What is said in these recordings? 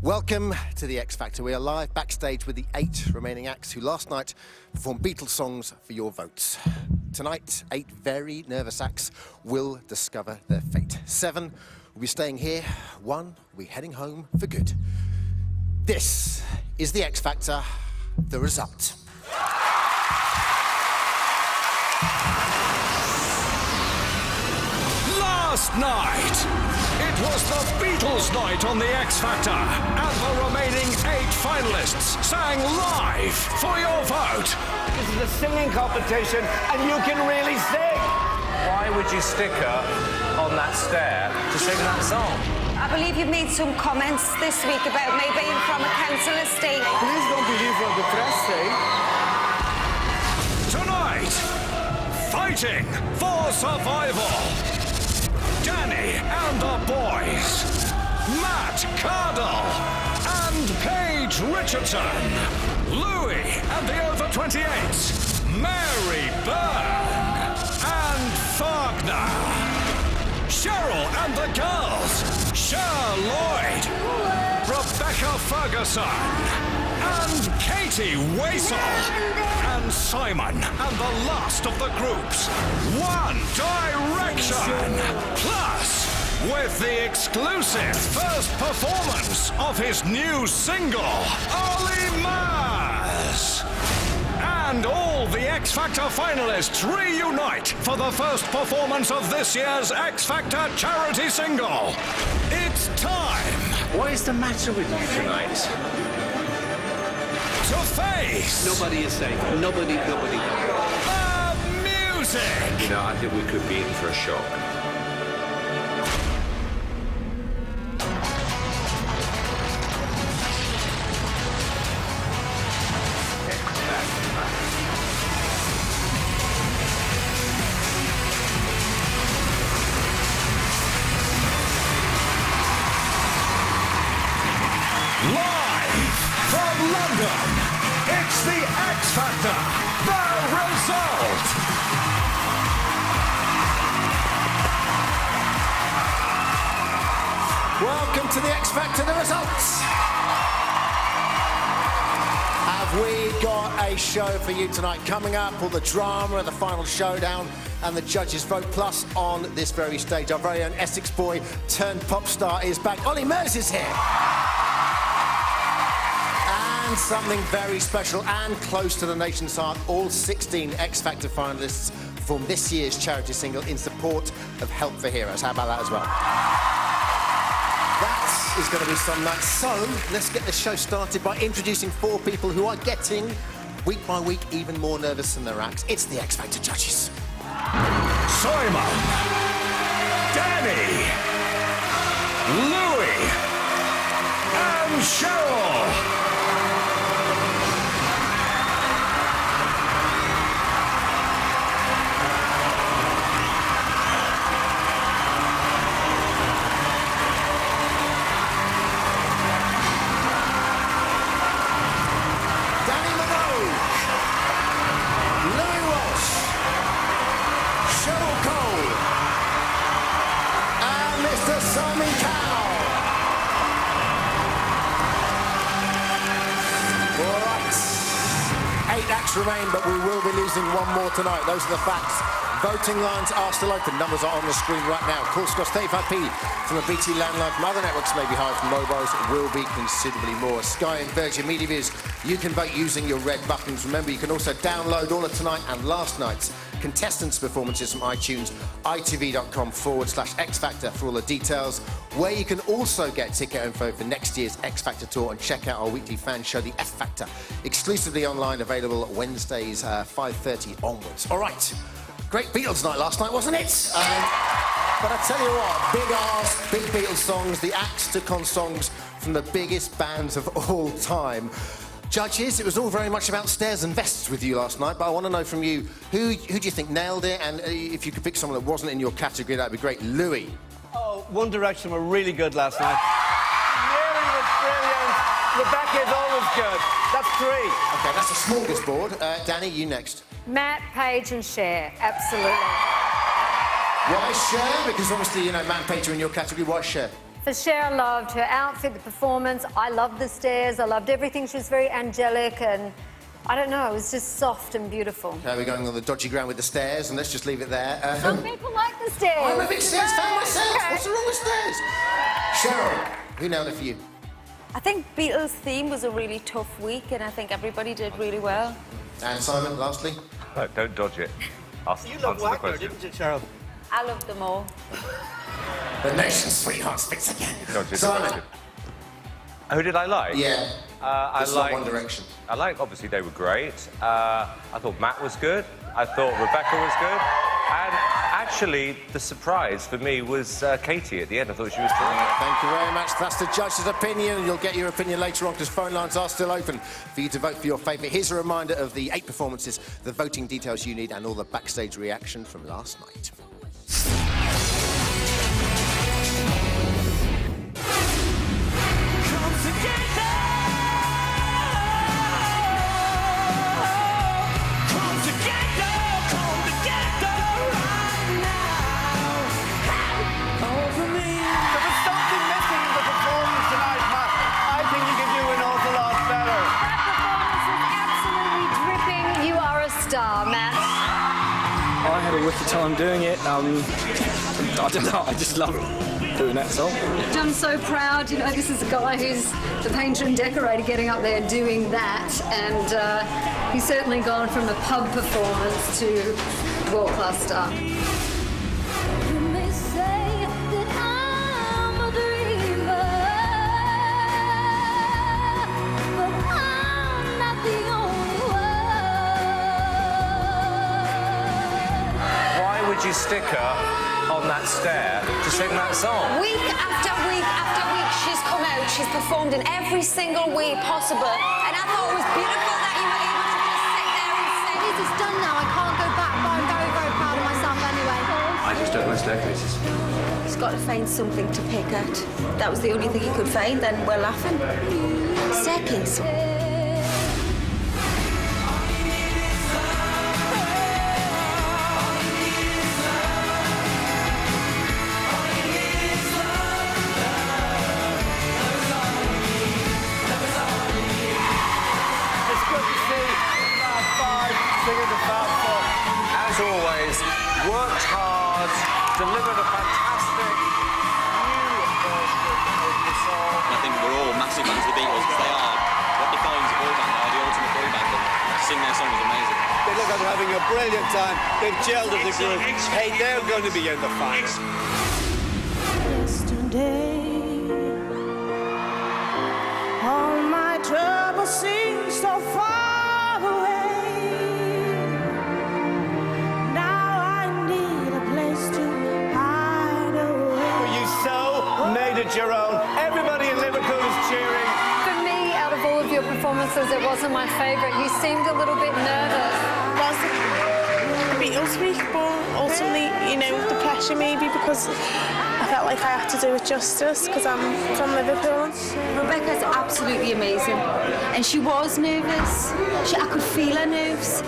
Welcome to the X Factor. We are live backstage with the 8 remaining acts who last night performed Beatles songs for your votes. Tonight, 8 very nervous acts will discover their fate. 7 will be staying here. 1 will be heading home for good. This is the X Factor, the result. Last night, it was the Beatles night on the X Factor, and the remaining 8 finalists sang live for your vote. This is a singing competition, and you can really sing. Why would you stick her on that stair to sing that song? I believe you've made some comments this week about me being from a council estate. Please don't believe what the press say. Tonight, fighting for survival. Danny and the boys, Matt Cardle and Paige Richardson, Louis and the over-28s, Mary Byrne and Fagner, Cheryl and the girls, Cher Lloyd, Rebecca Ferguson and Katie Waisel, and Simon and the last of the groups, One Direction. Plus, with the exclusive first performance of his new single, Ollie Murs. And all the X Factor finalists reunite for the first performance of this year's X Factor charity single. It's time. What is the matter with you tonight? To face Nobody is safe. Nobody. the music. You know, I think we could be in for a shock. Live from London, it's the X Factor, the result. Welcome to the X Factor, the results. Have we got a show for you tonight? Coming up, all the drama, the final showdown, and the judges' vote. Plus, on this very stage, our very own Essex boy turned pop star is back. Ollie Murs is here. And something very special and close to the nation's heart. All 16 X Factor finalists perform this year's charity single in support of Help for Heroes. How about that as well? That is going to be some night. So, let's get the show started by introducing 4 people who are getting, week by week, even more nervous than their acts. It's the X Factor judges. Simon, Danny, Louis, and Cheryl. Danny Minogue, Louis Walsh, Cheryl Cole, and Mr. Simon Cowell. All right. 8 acts remain, but we will be losing one more tonight. Those are the facts. Voting lines are still open. Numbers are on the screen right now. Calls cost 35p from a BT landline. From other networks, maybe higher from mobiles. It will be considerably more. Sky and Virgin Media Views, you can vote using your red buttons. Remember, you can also download all of tonight and last night's contestants' performances from iTunes, itv.com/X Factor for all the details, where you can also get ticket info for next year's X Factor tour and check out our weekly fan show, The F Factor, exclusively online, available Wednesdays 5:30 onwards. All right. Great Beatles night last night, wasn't it? But I tell you what, big ask, big Beatles songs, the acts took on songs from the biggest bands of all time. Judges, it was all very much about stairs and vests with you last night, but I want to know from you, who do you think nailed it? And if you could pick someone that wasn't in your category, that'd be great. Louis. Oh, One Direction were really good last night. Mary was brilliant. Rebecca is always good. That's 3. Okay, that's a smorgasbord. Danny, you next. Matt, Paige and Cher, absolutely. Why Cher? Because obviously, you know, Matt and Paige are in your category. Why Cher? For Cher, I loved her outfit, the performance. I loved the stairs. I loved everything. She was very angelic and, I don't know, it was just soft and beautiful. Okay, we're going on the dodgy ground with the stairs, and let's just leave it there. Some people like the stairs. I'm a big stairs fan myself. Okay. What's wrong with stairs? Cheryl, who nailed it for you? I think Beatles' theme was a really tough week, and I think everybody did really well. And Simon, lastly? No, don't dodge it. You love Wagner, didn't you, Cheryl? I loved them all. The nation's sweetheart speaks again. Dodge it, Simon. dodge it. Who did I like? Yeah. I It's not liked One Direction. I liked, obviously, they were great. I thought Matt was good. I thought Rebecca was good. And actually, the surprise for me was Katie at the end. I thought she was terrific. Thank you very much. That's the judge's opinion. You'll get your opinion later on because phone lines are still open for you to vote for your favourite. Here's a reminder of the 8 performances, the voting details you need, and all the backstage reaction from last night. I had a wicked time doing it. I don't know, I just love doing that song. I'm so proud, you know, this is a guy who's the painter and decorator getting up there doing that, and he's certainly gone from a pub performance to world-class star. Would you stick her on that stair to sing that song? Week after week after week, she's come out, she's performed in every single way possible, and I thought it was beautiful that you were able to just sit there and sing. It's done now, I can't go back, but I'm very, very proud of myself anyway. I just don't like staircases. He's got to find something to pick at. That was the only thing he could find, then we're laughing. Staircase. As always, worked hard, delivered a fantastic new version of the song. I think we're all massive fans of the Beatles because they are what defines a boy band. They are the ultimate boy band. And to sing their song is amazing. They look like they're having a brilliant time. They've gelled as a group. Hey, they're going to be in the final. Yesterday, all my troubles seem so far away. Now I need a place to hide away. You so made it your own. Everybody in Liverpool is cheering. For me, out of all of your performances, it wasn't my favourite. You seemed a little bit nervous. Was the Beatles week, but ultimately, you know, the pressure maybe because I felt like I had to do it justice because I'm from Liverpool. Rebecca's absolutely amazing, and she was nervous. I could feel her nerves.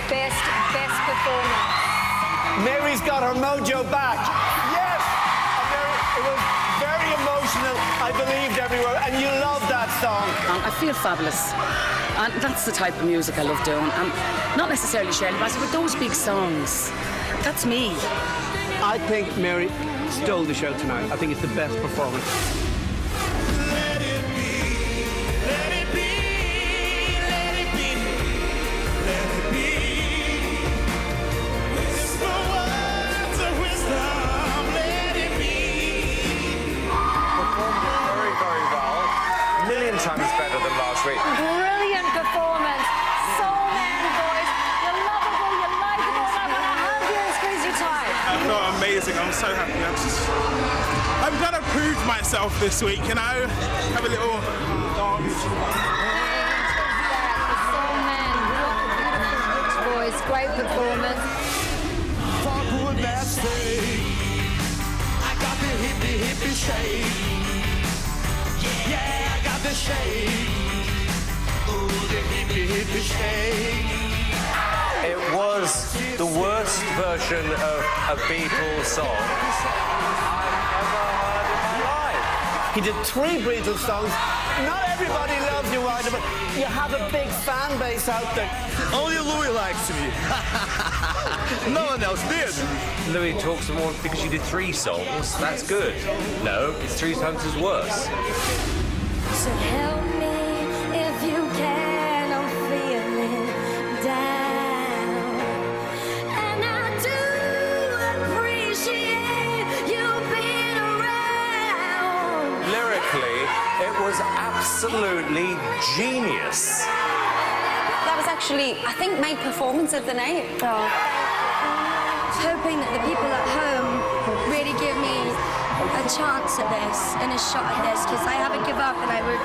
Best performance. Mary's got her mojo back. Yes! And it was very emotional. I believed everywhere. And you love that song. I feel fabulous. And that's the type of music I love doing. Not necessarily Shirley Bassey, but those big songs. That's me. I think Mary stole the show tonight. I think it's the best performance. Times better than last week. Brilliant performance. Soul Man voice. You're lovable, you're likeable, and I want to hug you and squeeze you tight. I felt amazing. I'm so happy. I'm glad I proved myself this week, you know? Have a little dance. Soul Man, beautiful voice, great performance. Fuck with that steak. I got the hippie shake. Yeah, I got the shake. Ooh, the hippie, hippie shake. It was the worst version of a Beatles song I've ever heard in my life. He did 3 Beatles songs. Not everybody loves you, Ryder, but you have a big fan base out there. Only Louis likes me. No one else did. Louis talks more because you did 3 songs. That's good. No, it's 3 times as worse. So help me if you can, I'm feeling down. And I do appreciate you being around. Lyrically, it was absolutely genius. That was actually, I think, my performance of the night. Oh. Hoping that the people at home really give me a chance at this and a shot at this, because I haven't given up and I would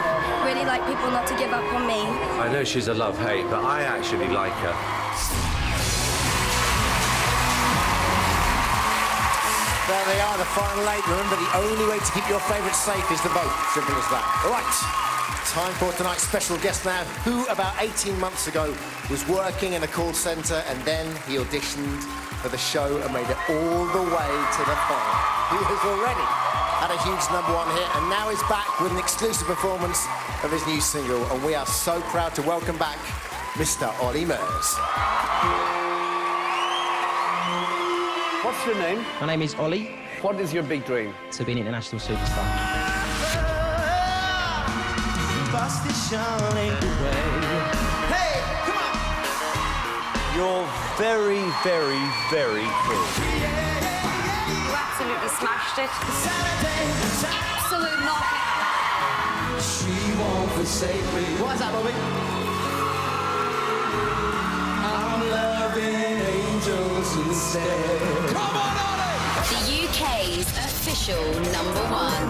really like people not to give up on me. I know she's a love-hate, but I actually like her. There they are, the final 8. Remember, the only way to keep your favourites safe is to vote. Simple as that. All right, time for tonight's special guest now, who about 18 months ago was working in a call centre and then he auditioned for the show and made it all the way to the final. He has already had a huge #1 hit and now is back with an exclusive performance of his new single, and we are so proud to welcome back Mr. Olly Murs. What's your name? My name is Olly. What is your big dream? To be an international superstar. Hey, come on! You're very, very, very cool. You absolutely smashed it. Absolute knockout. She won't forsake me. What's that, Bobby? I'm loving angels instead. Come on, Olly! The UK's official #1.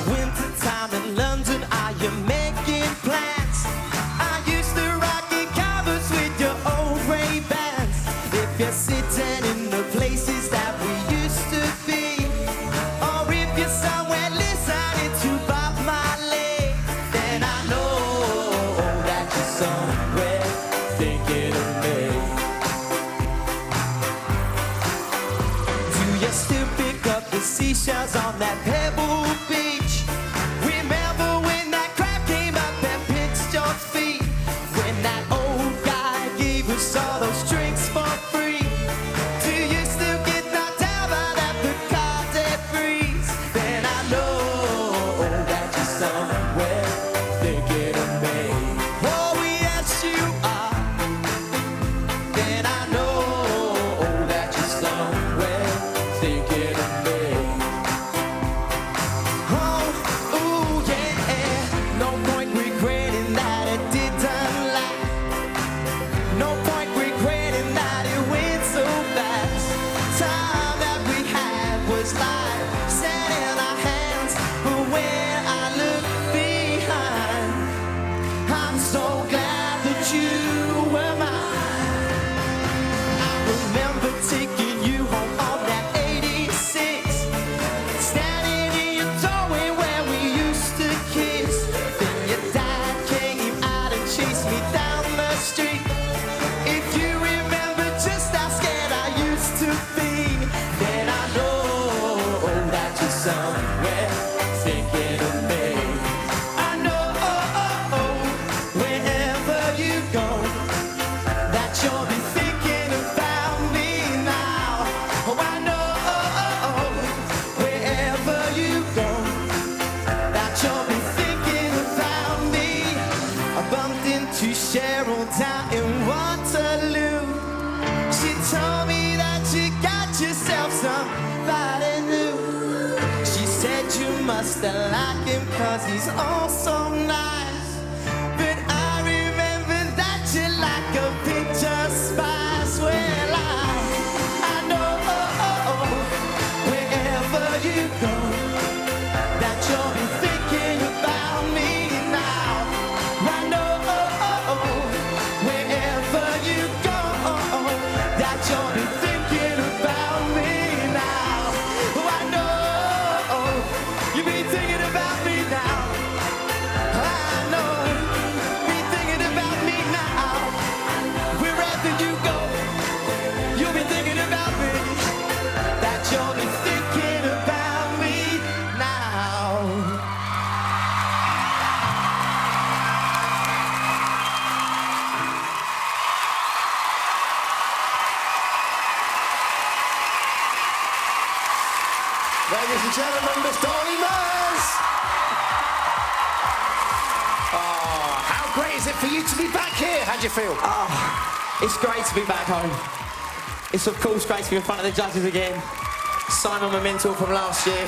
Wintertime in London, are you making plans? I used to rock in covers with your old Ray-Bans. If you're sitting in the places that we used to be, or if you're somewhere listening to Bob Marley, then I know that you're somewhere thinking of me. Do you still pick up the seashells on that pebble beach? Remember when that crab came up and pinched your feet? When that old guy gave us all those drinks for free? Do you still get knocked out by that Bacardi breeze? Then I know that you're somewhere thinking of me. Oh, yes, you are. Then I know that you're somewhere thinking of me. Oh, ooh, yeah. No point regretting that it didn't last. No point regretting that it went so fast. Time that we had was like set in our hands. But when I look behind, I'm so glad that you were mine. I remember taking you home on that 86, standing in your doorway where we used to kiss. Then your dad came out and chased me down the street. If you remember just how scared I used to be, then I know that you're somewhere thinking of me. I know wherever you go, that you'll be thinking about me now. Oh, I know wherever you go, that you'll be thinking about me. I bumped into Cheryl down in Waterloo. She told me that you got yourself somebody new. She said you must have liked him 'cause he's all so nice. But I remember that you liked Ladies and gentlemen, Mr. Ollie Murs! Oh, how great is it for you to be back here? How'd you feel? Oh, it's great to be back home. It's of course great to be in front of the judges again. Simon, my mentor from last year.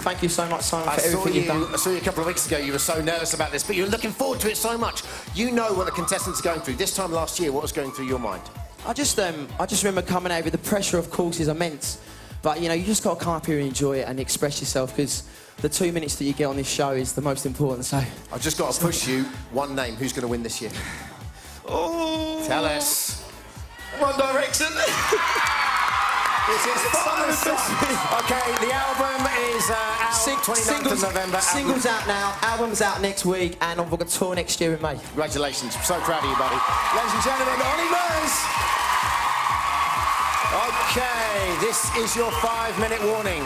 Thank you so much, Simon, for everything you've done. I saw you a couple of weeks ago. You were so nervous about this, but you're looking forward to it so much. You know what the contestants are going through. This time last year, what was going through your mind? I just remember coming over. The pressure, of course, is immense. But, you know, you just got to come up here and enjoy it and express yourself, because the 2 minutes that you get on this show is the most important, so... I've just got to push you one name. Who's going to win this year? Oh! Tell us. One Direction. This is Summer Song. OK, the album is out 29th of November. Singles out now, album's out next week, and I've got a tour next year in May. Congratulations. So proud of you, buddy. Ladies and gentlemen, Ollie Murs. OK, this is your 5-minute warning.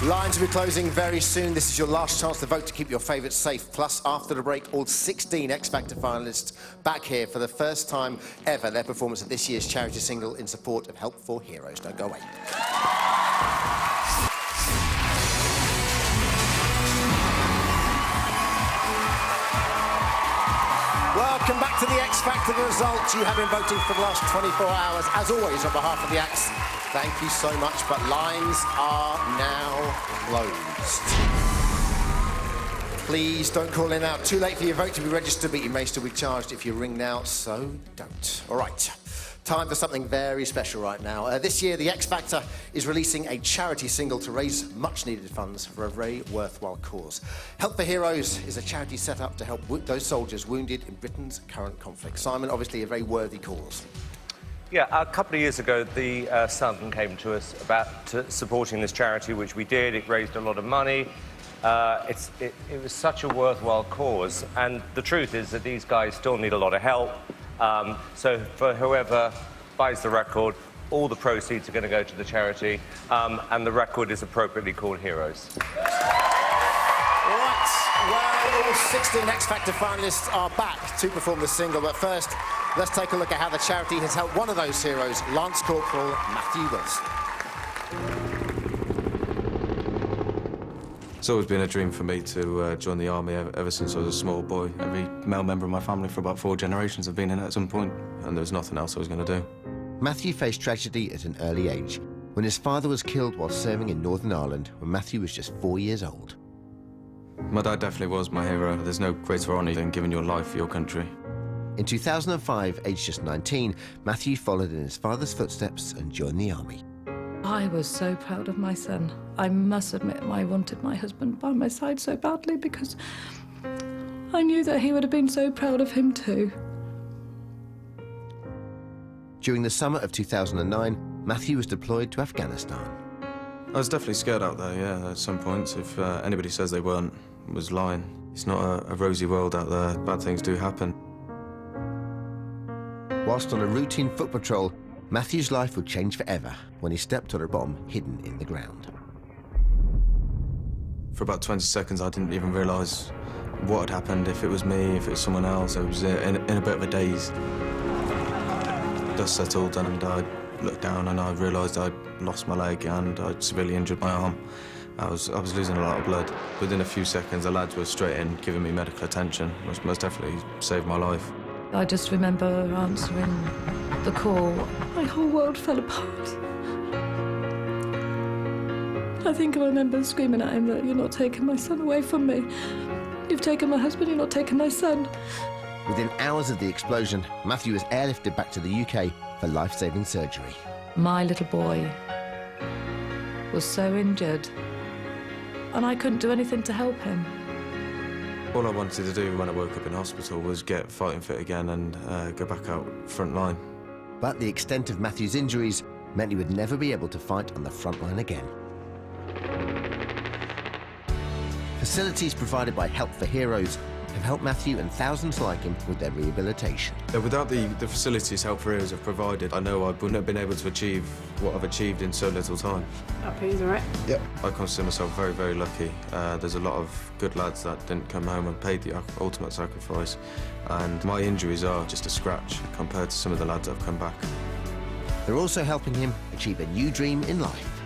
Lines will be closing very soon. This is your last chance to vote to keep your favourites safe. Plus, after the break, all 16 X Factor finalists back here for the first time ever. Their performance of this year's charity single in support of Help for Heroes. Don't go away. Welcome back to the X Factor. The results you have been voting for the last 24 hours. As always, on behalf of the acts, thank you so much, but lines are now closed. Please don't call in now. Too late for your vote to be registered, but you may still be charged if you ring now, so don't. All right, time for something very special right now. This year, the X Factor is releasing a charity single to raise much-needed funds for a very worthwhile cause. Help for Heroes is a charity set up to help those soldiers wounded in Britain's current conflict. Simon, obviously a very worthy cause. Yeah, a couple of years ago, the Sun came to us about supporting this charity, which we did. It raised a lot of money. It was such a worthwhile cause. And the truth is that these guys still need a lot of help. So for whoever buys the record, all the proceeds are going to go to the charity. And the record is appropriately called Heroes. Right, well, all 16 X Factor finalists are back to perform the single. But first, let's take a look at how the charity has helped one of those heroes, Lance Corporal Matthew Wilson. It's always been a dream for me to join the army ever since I was a small boy. Every male member of my family for about 4 generations have been in it at some point, and there was nothing else I was going to do. Matthew faced tragedy at an early age, when his father was killed while serving in Northern Ireland when Matthew was just 4 years old. My dad definitely was my hero. There's no greater honour than giving your life for your country. In 2005, aged just 19, Matthew followed in his father's footsteps and joined the army. I was so proud of my son. I must admit, I wanted my husband by my side so badly because I knew that he would have been so proud of him too. During the summer of 2009, Matthew was deployed to Afghanistan. I was definitely scared out there, yeah, at some points. If anybody says they weren't, was lying. It's not a rosy world out there. Bad things do happen. Whilst on a routine foot patrol, Matthew's life would change forever when he stepped on a bomb hidden in the ground. For about 20 seconds, I didn't even realise what had happened, if it was me, if it was someone else. I was in a bit of a daze. Dust settled and I looked down and I realised I'd lost my leg and I'd severely injured my arm. I was losing a lot of blood. Within a few seconds, the lads were straight in, giving me medical attention, which most definitely saved my life. I just remember answering the call. My whole world fell apart. I think I remember screaming at him that you're not taking my son away from me. You've taken my husband, you're not taking my son. Within hours of the explosion, Matthew was airlifted back to the UK for life-saving surgery. My little boy was so injured, and I couldn't do anything to help him. All I wanted to do when I woke up in hospital was get fighting fit again and go back out front line. But the extent of Matthew's injuries meant he would never be able to fight on the front line again. Facilities provided by Help for Heroes have helped Matthew and thousands like him with their rehabilitation. Without the facilities Help for Heroes have provided, I know I wouldn't have been able to achieve what I've achieved in so little time. Happy, all right? Yep. I consider myself very, very lucky. There's a lot of good lads that didn't come home and paid the ultimate sacrifice. And my injuries are just a scratch compared to some of the lads that have come back. They're also helping him achieve a new dream in life.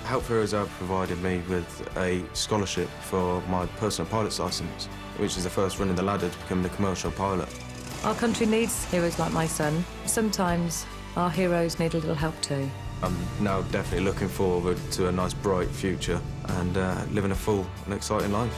Help for Heroes have provided me with a scholarship for my personal pilot's licence, which is the first run in the ladder to becoming a commercial pilot. Our country needs heroes like my son. Sometimes our heroes need a little help too. I'm now definitely looking forward to a nice, bright future and living a full and exciting life.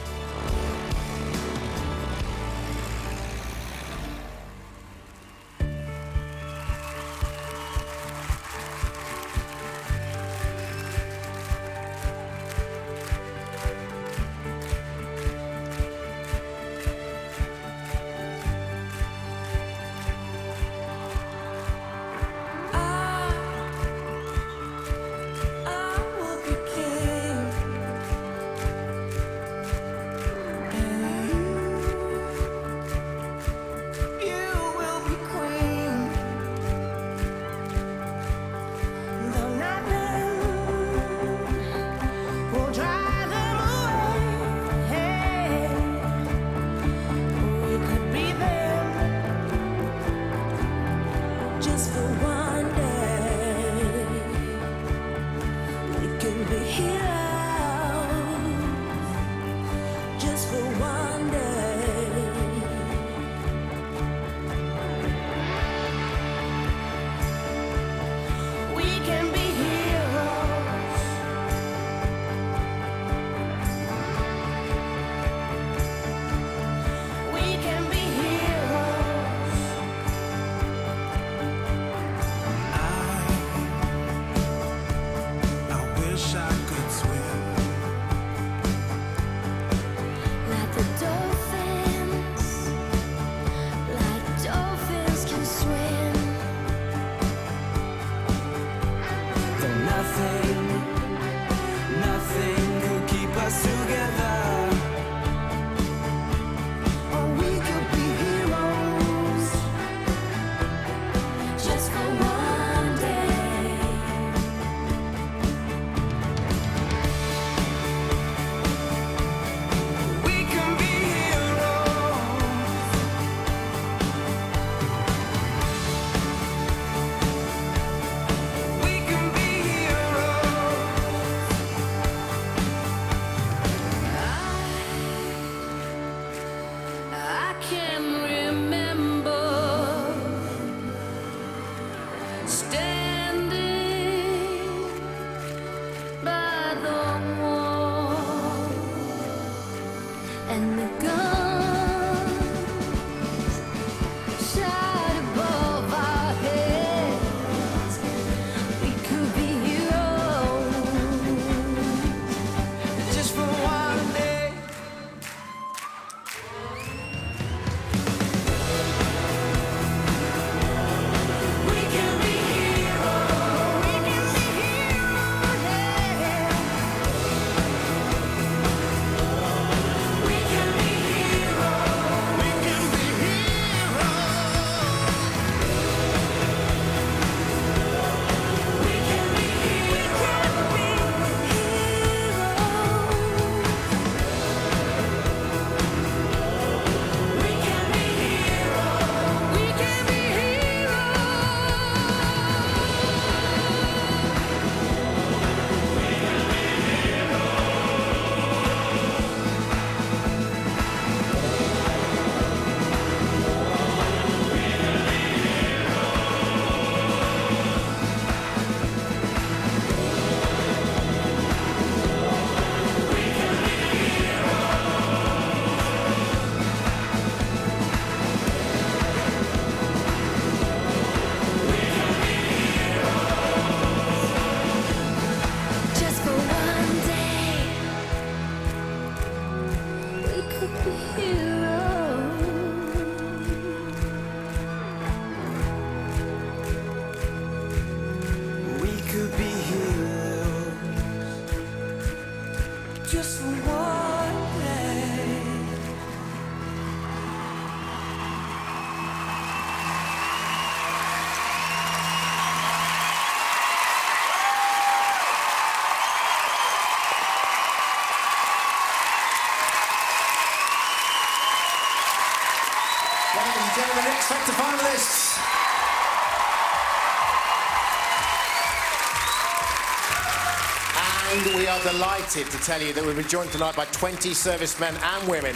And we are delighted to tell you that we've been joined tonight by 20 servicemen and women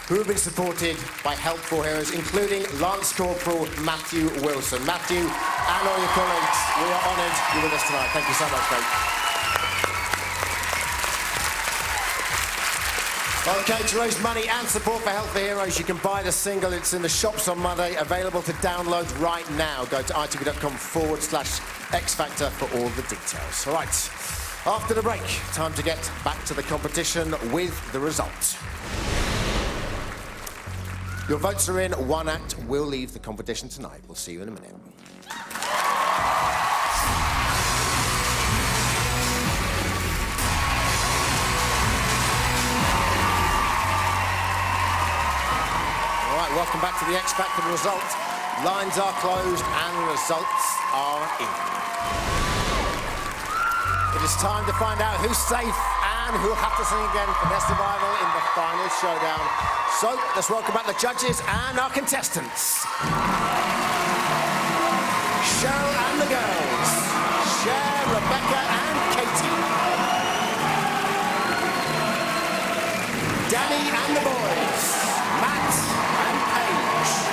who have been supported by helpful heroes, including Lance Corporal Matthew Wilson. Matthew and all your colleagues, we are honoured you're with us tonight. Thank you so much, mate. OK, to raise money and support for Help for Heroes, you can buy the single. It's in the shops on Monday, available to download right now. Go to itv.com/X Factor for all the details. All right, after the break, time to get back to the competition with the results. Your votes are in. One act will leave the competition tonight. We'll see you in a minute. Welcome back to the X Factor result. Lines are closed and results are in. It is time to find out who's safe and who'll have to sing again for their survival in the final showdown. So let's welcome back the judges and our contestants. Cheryl and the girls. Cher, Rebecca and Katie. Danny and the boys. Matt and Paige.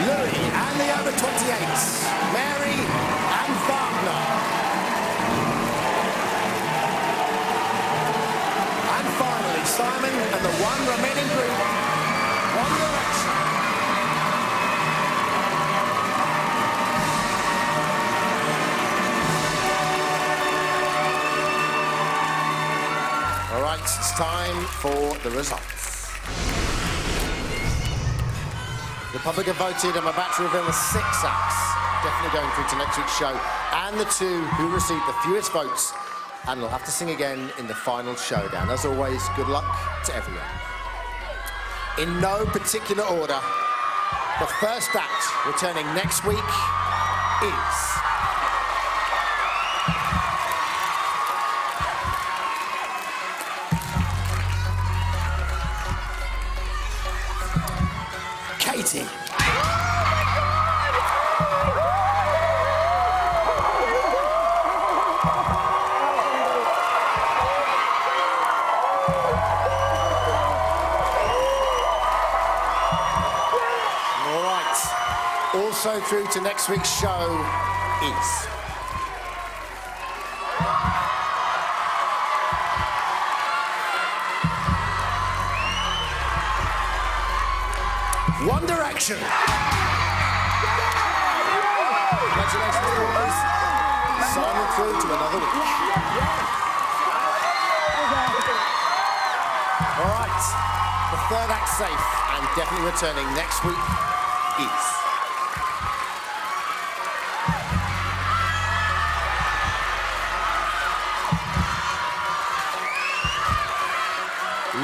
Louis and the over 28s. Mary and Wagner. And finally, Simon and the one remaining group, One Direction. All right, it's time for the results. The public have voted. I'm about to reveal the 6 acts definitely going through to next week's show, and the 2 who received the fewest votes and will have to sing again in the final showdown. As always, good luck to everyone. In no particular order, the first act returning next week is... Katie. All right. Also through to next week's show is... One Direction. Congratulations, boys. Simon through to another week. All right. The third act safe and definitely returning next week is...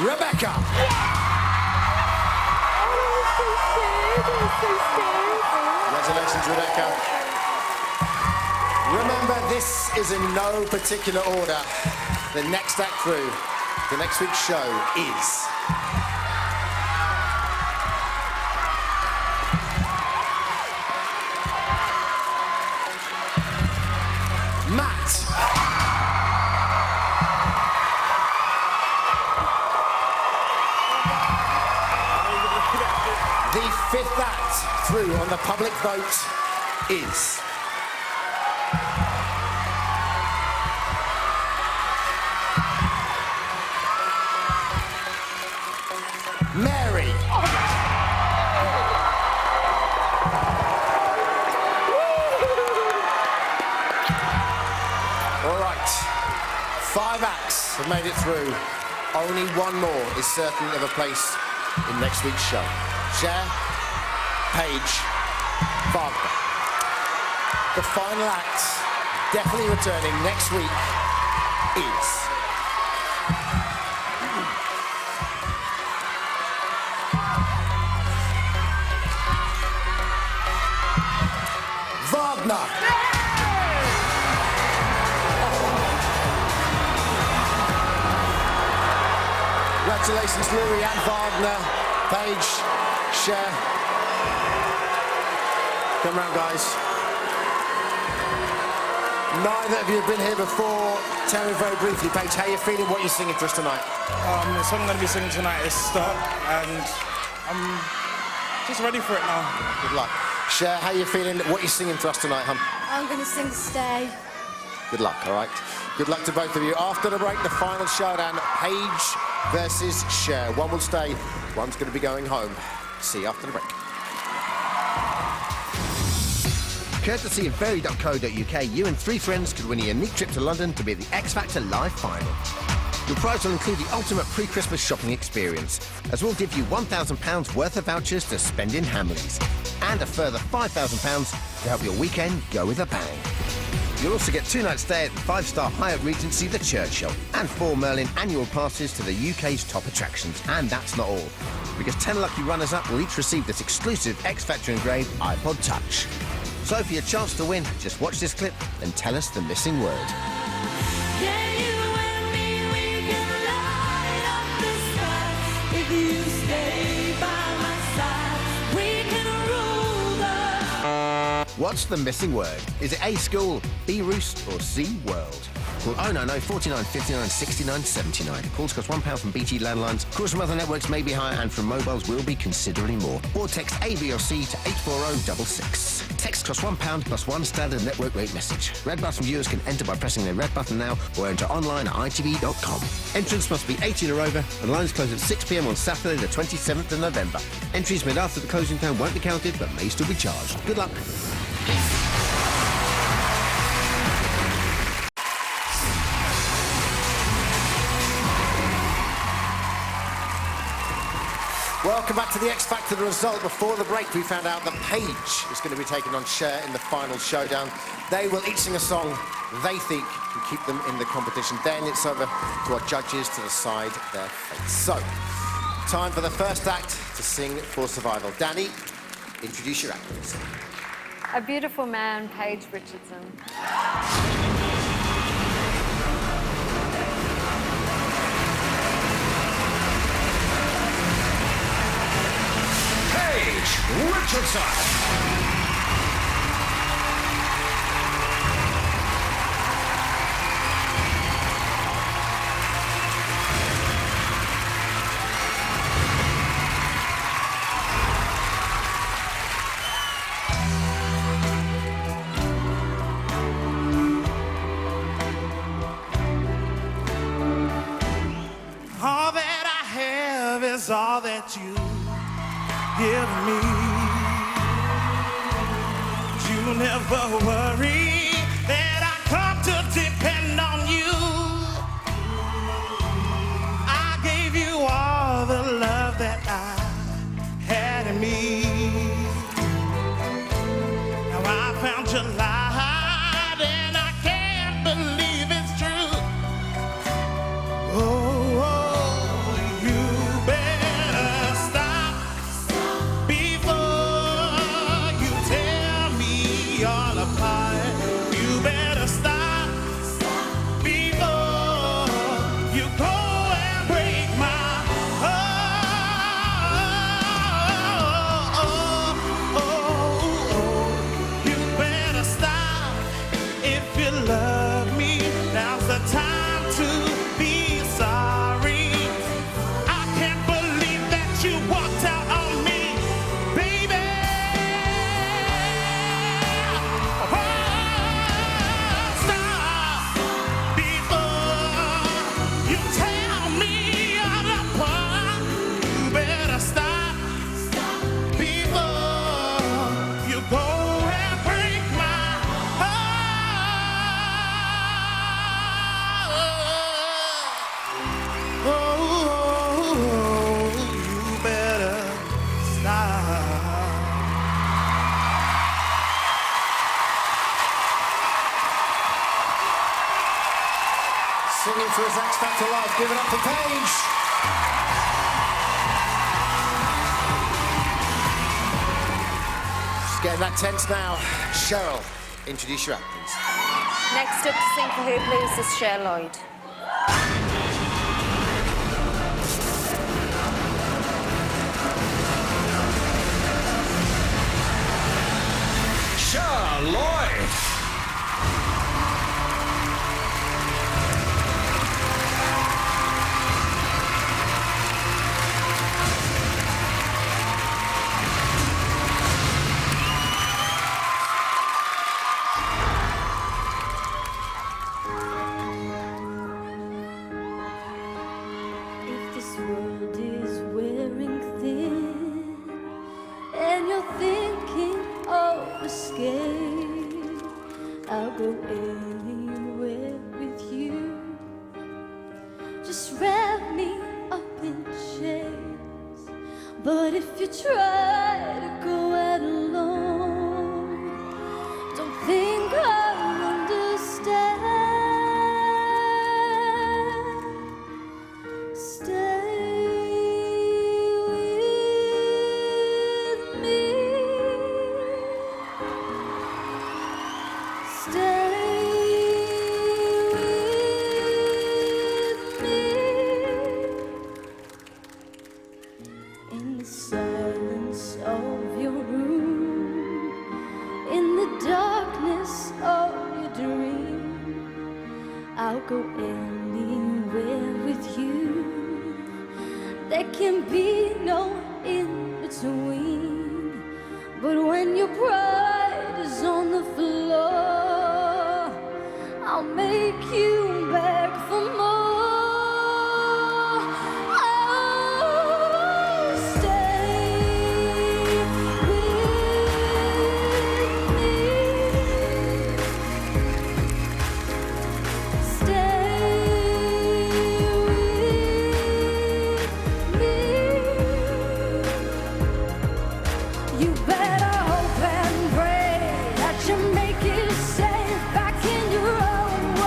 Rebecca. Congratulations, Rebecca. Remember, this is in no particular order. The next act through the next week's show is... Matt. The fifth act through on the public vote is... Mary. All right. 5 acts have made it through. Only one more is certain of a place in next week's show. Cher, Paige, Wagner. The final act, definitely returning next week, is... Wagner. Congratulations, Louis and Wagner. Paige, Cher. Come round, guys. Neither of you have been here before. Tell me very briefly, Paige, how you feeling? What are you singing for us tonight? The song I'm going to be singing tonight is Stop, and I'm just ready for it now. Good luck. Cher, how you feeling? What are you singing for us tonight, hon? I'm going to sing Stay. Good luck, all right? Good luck to both of you. After the break, the final showdown, Paige versus Cher. One will stay, one's going to be going home. See you after the break. Courtesy of Very.co.uk, you and 3 friends could win a unique trip to London to be at the X Factor Live Final. Your prize will include the ultimate pre-Christmas shopping experience, as we'll give you £1,000 worth of vouchers to spend in Hamleys, and a further £5,000 to help your weekend go with a bang. You'll also get 2 nights stay at the 5-star Hyatt Regency, the Churchill, and 4 Merlin annual passes to the UK's top attractions. And that's not all, because 10 lucky runners-up will each receive this exclusive X Factor engraved iPod Touch. So for your chance to win, just watch this clip and tell us the missing word. What's the missing word? Is it A, school, B, roost, or C, world? Call 090 49 59 69 79. Calls cost £1 from BT landlines. Calls from other networks may be higher, and from mobiles will be considerably more. Or text A, B, or C to 84066. Text costs £1 plus 1 standard network rate message. Red button viewers can enter by pressing the red button now, or enter online at itv.com. Entrance must be 18 or over, and lines close at 6 p.m. on Saturday the 27th of November. Entries made after the closing time won't be counted, but may still be charged. Good luck. Welcome back to the X Factor. The result before the break, we found out that Paige is going to be taking on Cher in the final showdown. They will each sing a song they think can keep them in the competition. Then it's over to our judges to decide their fate. So, time for the first act to sing for survival. Danny, introduce your act, please. A Beautiful Man, Paige Richardson. Paige Richardson. All that I have is all that you give me. You never worry that I come to depend on you. I gave you all the love that I had in me. Now I found your light and I can't believe it's true. Oh, you better stop before you tear me all apart. You better stop before you go and break my heart. You better stop if you love me. Now's the time to be sorry. I can't believe that you walked out on me, baby. Stop before you tear me all apart. You better stop before you go and break my heart. Oh, you better stop. Singing for his X Factor Live. Give it up for Paige. Just getting that tense now. Cheryl, introduce your act, please. Next up to sing for Who Blues is Cher Lloyd. Cher Lloyd. But if you try to go it alone, don't think I'll understand. Stay with me. Stay with me. In the silence of your room, in the darkness of your dream, I'll go anywhere with you. There can be no in between. But when your pride is on the floor, I'll make you beg for more. Oh, stay with me. Stay with me. You better hope and pray that you make it safe back in your own world.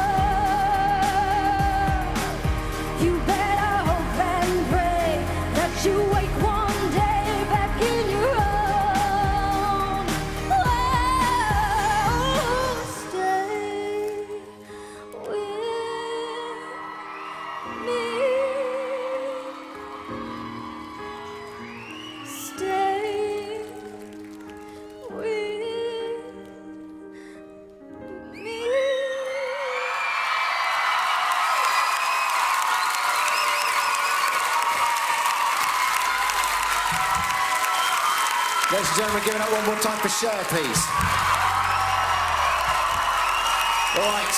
You better hope and pray that you wake one day back in your own world. Stay with me. Stay with me. Ladies and gentlemen, give it up one more time for Cher, please. All right,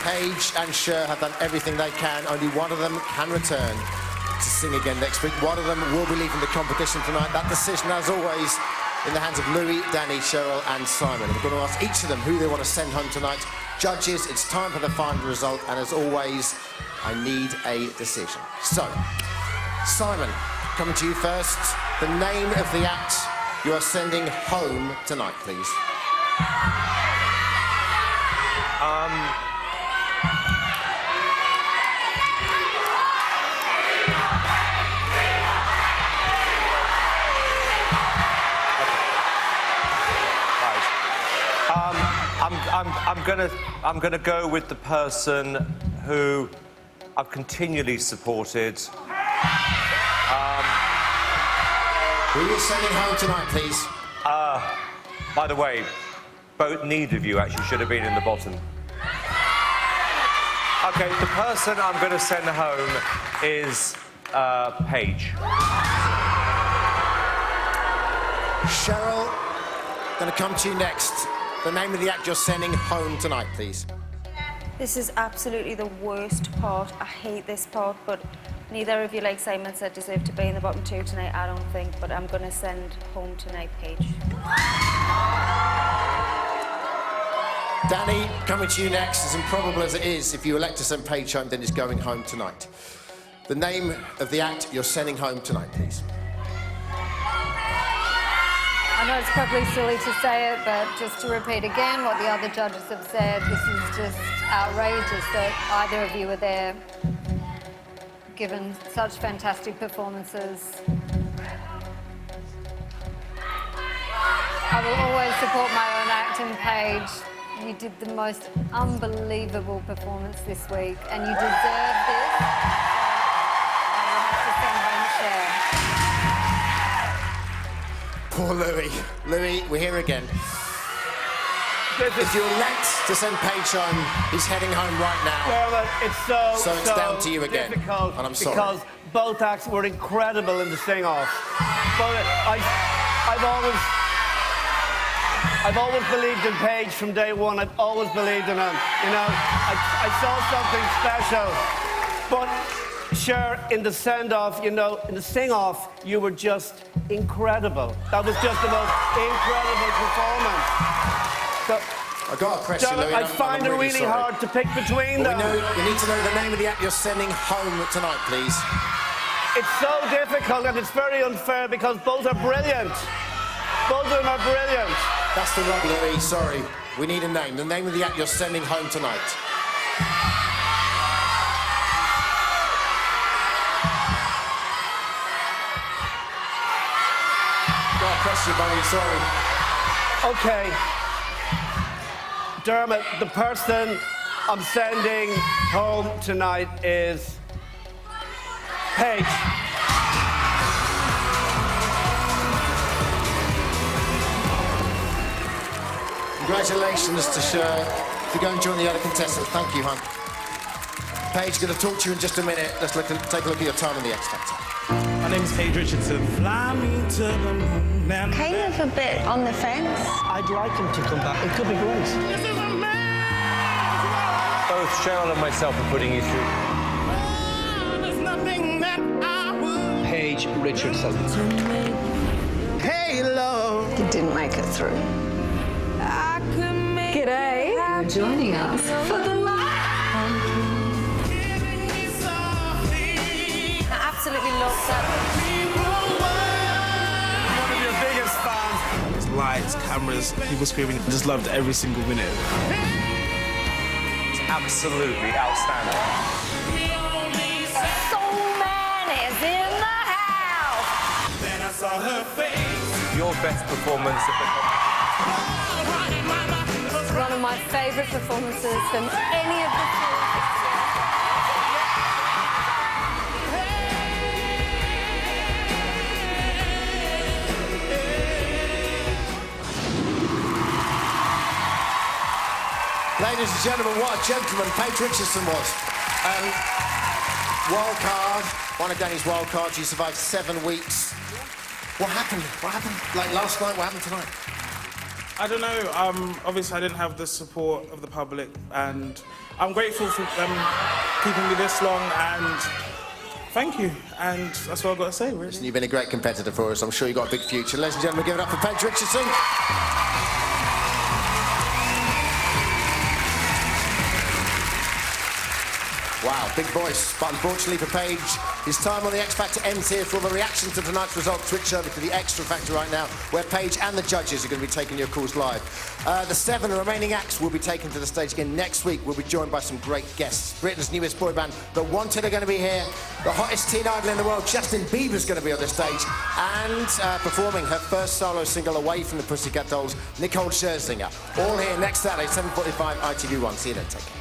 Paige and Cher have done everything they can. Only one of them can return to sing again next week. One of them will be leaving the competition tonight. That decision, as always, in the hands of Louis, Danny, Cheryl and Simon. We're going to ask each of them who they want to send home tonight. Judges, it's time for the final result, and as always, I need a decision. So, Simon, coming to you first. The name of the act you are sending home tonight, please. I'm gonna go with the person who I've continually supported. Who are you sending home tonight, please? By the way, neither of you actually should have been in the bottom. Okay, the person I'm going to send home is Paige. Cheryl, going to come to you next. The name of the act you're sending home tonight, please. This is absolutely the worst part. I hate this part, but neither of you, like Simon said, deserve to be in the bottom two tonight, I don't think, but I'm going to send home tonight, Paige. Danny, coming to you next. As improbable as it is, if you elect to send Paige home, then it's going home tonight. The name of the act you're sending home tonight, please. I know it's probably silly to say it, but just to repeat again what the other judges have said, this is just outrageous that either of you were there, given such fantastic performances. I will always support my own act, and Paige, you did the most unbelievable performance this week, and you deserve this. I will have to send home Cher. Poor Louis. Louis, we're here again. If you elect to send Paige home, he's heading home right now. Well, it's So it's down to you again. Difficult, And I'm sorry. because both acts were incredible in the sing-off. But I've always believed in Paige from day one. I've always believed in him. You know, I saw something special. But Cher, in the send-off, you know, in the sing-off, you were just incredible. That was just the most incredible performance. So, I got a question, Louis. I find it really sorry. hard to pick between them. We need to know the name of the act you're sending home tonight, please. It's so difficult and it's very unfair because both are brilliant. Both of them are brilliant. That's the rub, Louis. Sorry. We need a name. The name of the act you're sending home tonight. God, press you, buddy. Sorry. Okay. Dermot, the person I'm sending home tonight is Paige. Congratulations to Cher. If you go and join the other contestants, thank you, hon. Paige, going to talk to you in just a minute. Let's take a look at your time on the X Factor. My name is Paige Richardson. Fly me to the moon. Kind of a bit on the fence. I'd like him to come back. It could be great. Both Cheryl and myself are putting you through. Paige Richardson. Hey, love. He didn't make it through. G'day. You're joining us for the live. I absolutely love that. One of your biggest fans. There's lights, cameras, people screaming. I just loved every single minute of it. It's absolutely outstanding. Soul Man is in the house. Then I saw her face. Your best performance of the One of my favourite performances from any of the Ladies and gentlemen, what a gentleman Paige Richardson was. Wild card, one of Danny's wild cards. You survived 7 weeks. What happened? What happened? Like last night, what happened tonight? I don't know. Obviously, I didn't have the support of the public, and I'm grateful for them keeping me this long, and thank you. And that's what I've got to say, really. Listen, you've been a great competitor for us. I'm sure you've got a big future. Ladies and gentlemen, give it up for Paige Richardson. Wow, big voice. But unfortunately for Paige, his time on the X Factor ends here. For all the reaction to tonight's result, switch over to the Extra Factor right now, where Paige and the judges are going to be taking your calls live. The 7 remaining acts will be taken to the stage again next week. We'll be joined by some great guests. Britain's newest boy band, The Wanted, are going to be here. The hottest teen idol in the world, Justin Bieber's going to be on the stage. And performing her first solo single away from the Pussycat Dolls, Nicole Scherzinger. All here next Saturday, 7:45, ITV1. See you then. Take care.